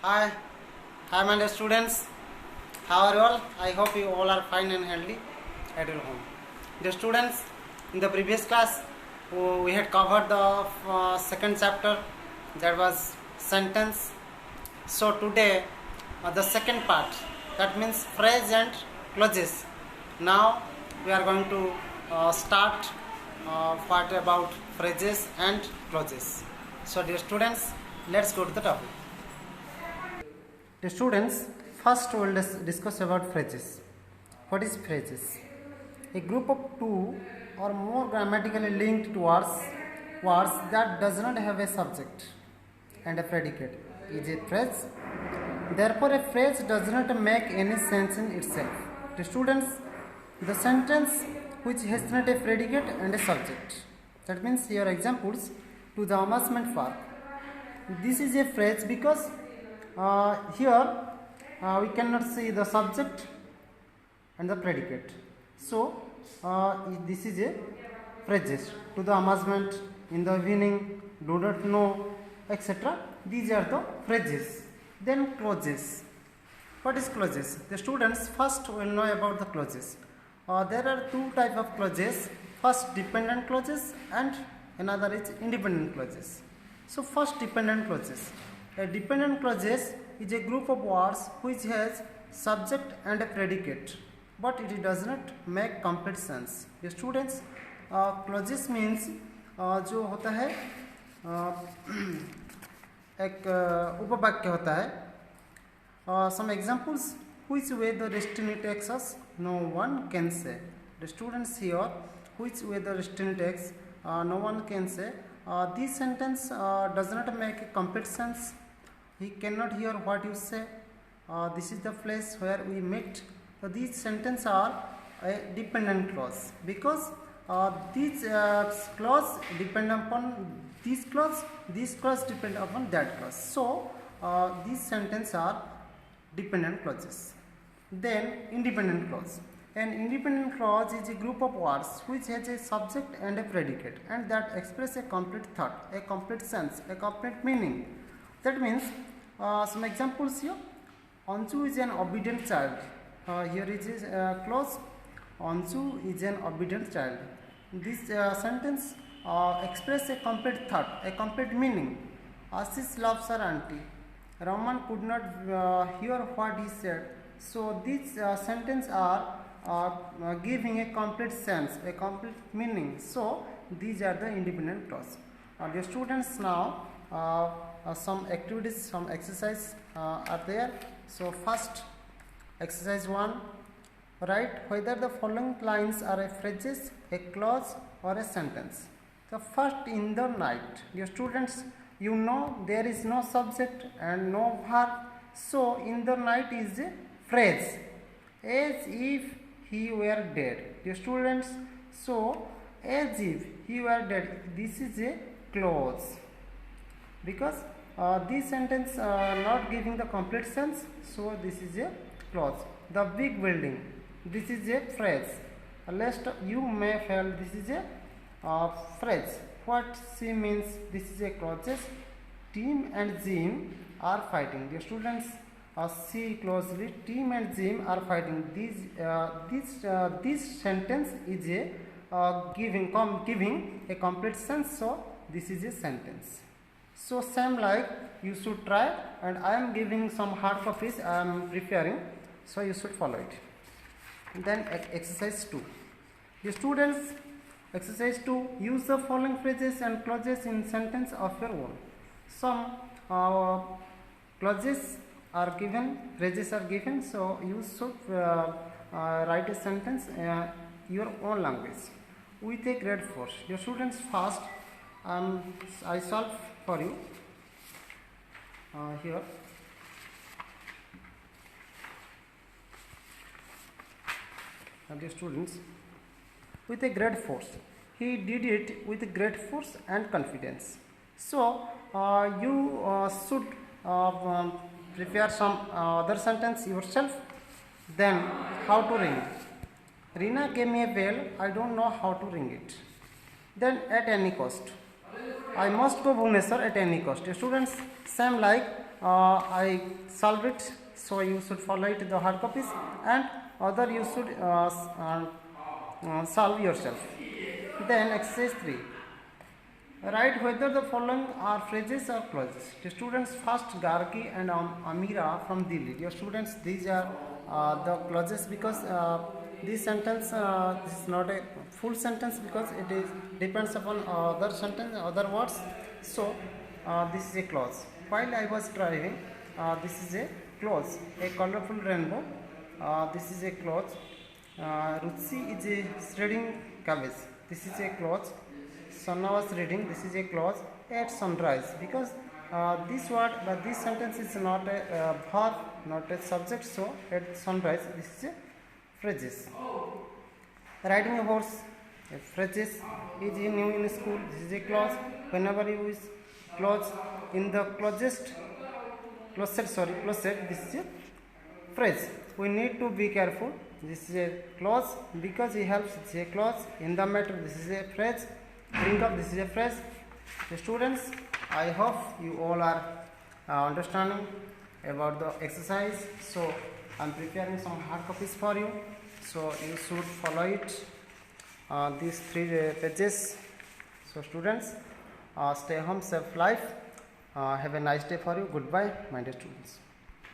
Hi, hi my dear students. How are you all? I hope you all are fine and healthy at your home. Dear students, in the previous class, we had covered the second chapter, that was sentence. So today, the second part, that means phrase and clauses. Now we are going to start part about phrases and clauses. So dear students, let's go to the topic. The students, first we will discuss about phrases. What is phrases? A group of two or more grammatically linked words that does not have a subject and a predicate is a phrase. Therefore, a phrase does not make any sense in itself. The students, the sentence which has not a predicate and a subject. That means here examples to the amusement park. This is a phrase because here we cannot see the subject and the predicate. So this is a phrase to the amusement, in the evening, do not know, etc. These are the phrases. Then clauses. What is clauses? The students first will know about the clauses. There are two types of clauses. First, dependent clauses and another is independent clauses. So first, dependent clauses. A dependent clauses is a group of words which has subject and a predicate, but it does not make complete sense. The students, clauses means जो होता है एक उपवाक्य होता है. Some examples: which way the destiny takes us, no one can say. The students here, which way the destiny takes, no one can say. This sentence does not make a complete sense. He cannot hear what you say. This is the place where we meet. So these sentences are a dependent clause because these clause depend upon this clause depend upon that clause. So these sentences are dependent clauses. Then independent clause. An independent clause is a group of words which has a subject and a predicate and that express a complete thought, a complete sense, a complete meaning. That means some examples here. Anju is an obedient child. Here is a clause. Anju is an obedient child. This sentence express a complete thought, a complete meaning. Ashish loves her auntie. Raman could not hear what he said. So these sentences are giving a complete sense, a complete meaning. So these are the independent clause. Dear students, now some activities, some exercise are there. So first, exercise 1, write whether the following lines are a phrase, a clause or a sentence. The first, in the night. Dear students, you know there is no subject and no verb. So in the night is a phrase, as if he were dead. Dear students, so as if he were dead, this is a clause because this sentence not giving the complete sense, so this is a clause. The big building, this is a phrase. Lest you may fail, this is a phrase. What she means, this is a clause. Tim and Jim are fighting. Dear students, see closely. Tim and Jim are fighting. This sentence is a giving a complete sense. So this is a sentence. So same like you should try, and I am giving some hard copies I am preparing, so you should follow it. And then exercise 2. The students, exercise 2, use the following phrases and clauses in sentence of your own. Some clauses are given, phrases are given, so you should write a sentence your own language with a great force. Your students, first I solve for you here. Dear students, with a great force. He did it with great force and confidence. So you should prepare some other sentence yourself. Then how to ring. Rina gave me a bell. I don't know how to ring it. Then at any cost. I must go Bhubaneswar at any cost. Students, same like I solve it. So you should follow it the hard copies, and other you should solve yourself. Then exercise 3. Write whether the following are phrases or clauses. The students first Gargi and Amira from Delhi. Your students, these are the clauses, because this sentence this is not a full sentence, because it is depends upon other sentence, other words. So this is a clause. While I was driving, this is a clause. A colorful rainbow. This is a clause. Rutsi is a shredding cabbage. This is a clause. Sanna was reading. This is a clause. At sunrise, because this word, this sentence is not a verb, not a subject. So at sunrise, this is a phrases. Riding a horse, a phrases. Is new in school. This is a clause. Whenever you use clause in the closest, this is a phrase. We need to be careful. This is a clause because it helps. This is a clause. In the matter, this is a phrase. Drink up, this is a phrase. The students, I hope you all are understanding about the exercise. So I am preparing some hard copies for you. So you should follow it. These 3 pages. So students, stay home, safe life. Have a nice day for you. Goodbye, my dear students.